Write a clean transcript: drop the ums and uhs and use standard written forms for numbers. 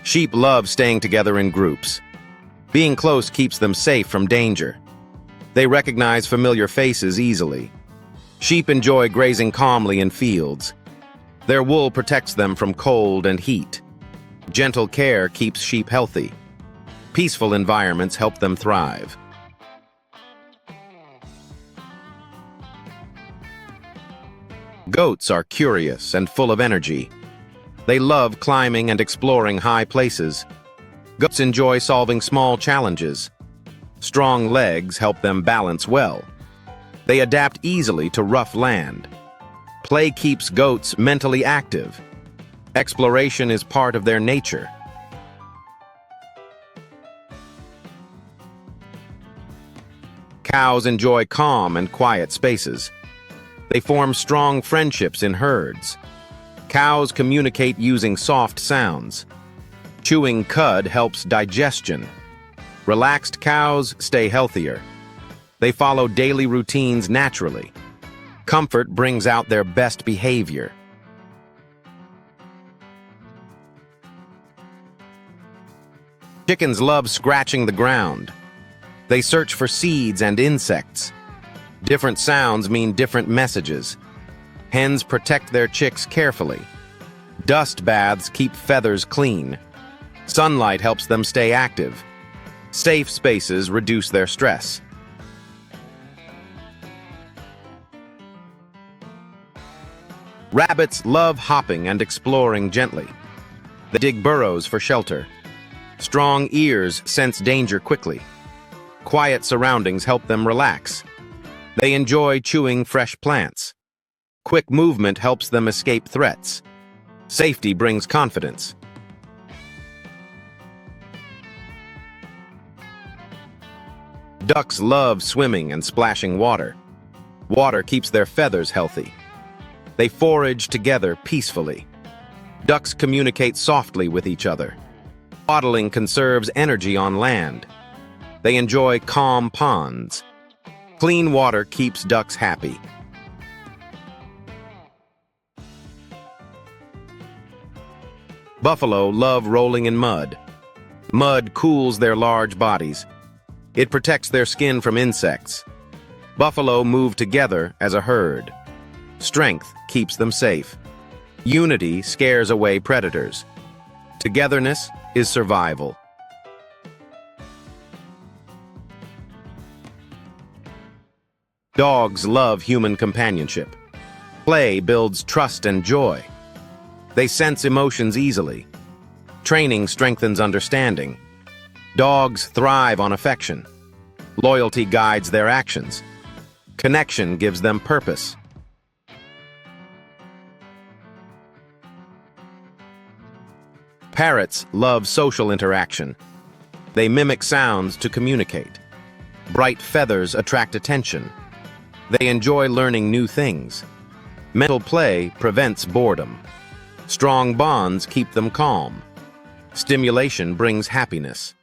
Sheep love staying together in groups. Being close keeps them safe from danger. They recognize familiar faces easily. Sheep enjoy grazing calmly in fields. Their wool protects them from cold and heat. Gentle care keeps sheep healthy. Peaceful environments help them thrive. Goats are curious and full of energy. They love climbing and exploring high places. Goats enjoy solving small challenges. Strong legs help them balance well. They adapt easily to rough land. Play keeps goats mentally active. Exploration is part of their nature. Cows enjoy calm and quiet spaces. They form strong friendships in herds. Cows communicate using soft sounds. Chewing cud helps digestion. Relaxed cows stay healthier. They follow daily routines naturally. Comfort brings out their best behavior. Chickens love scratching the ground. They search for seeds and insects. Different sounds mean different messages. Hens protect their chicks carefully. Dust baths keep feathers clean. Sunlight helps them stay active. Safe spaces reduce their stress. Rabbits love hopping and exploring gently. They dig burrows for shelter. Strong ears sense danger quickly. Quiet surroundings help them relax. They enjoy chewing fresh plants. Quick movement helps them escape threats. Safety brings confidence. Ducks love swimming and splashing water. Water keeps their feathers healthy. They forage together peacefully. Ducks communicate softly with each other. Waddling conserves energy on land. They enjoy calm ponds. Clean water keeps ducks happy. Buffalo love rolling in mud. Mud cools their large bodies. It protects their skin from insects. Buffalo move together as a herd. Strength keeps them safe. Unity scares away predators. Togetherness is survival. Dogs love human companionship. Play builds trust and joy. They sense emotions easily. Training strengthens understanding. Dogs thrive on affection. Loyalty guides their actions. Connection gives them purpose. Parrots love social interaction. They mimic sounds to communicate. Bright feathers attract attention. They enjoy learning new things. Mental play prevents boredom. Strong bonds keep them calm. Stimulation brings happiness.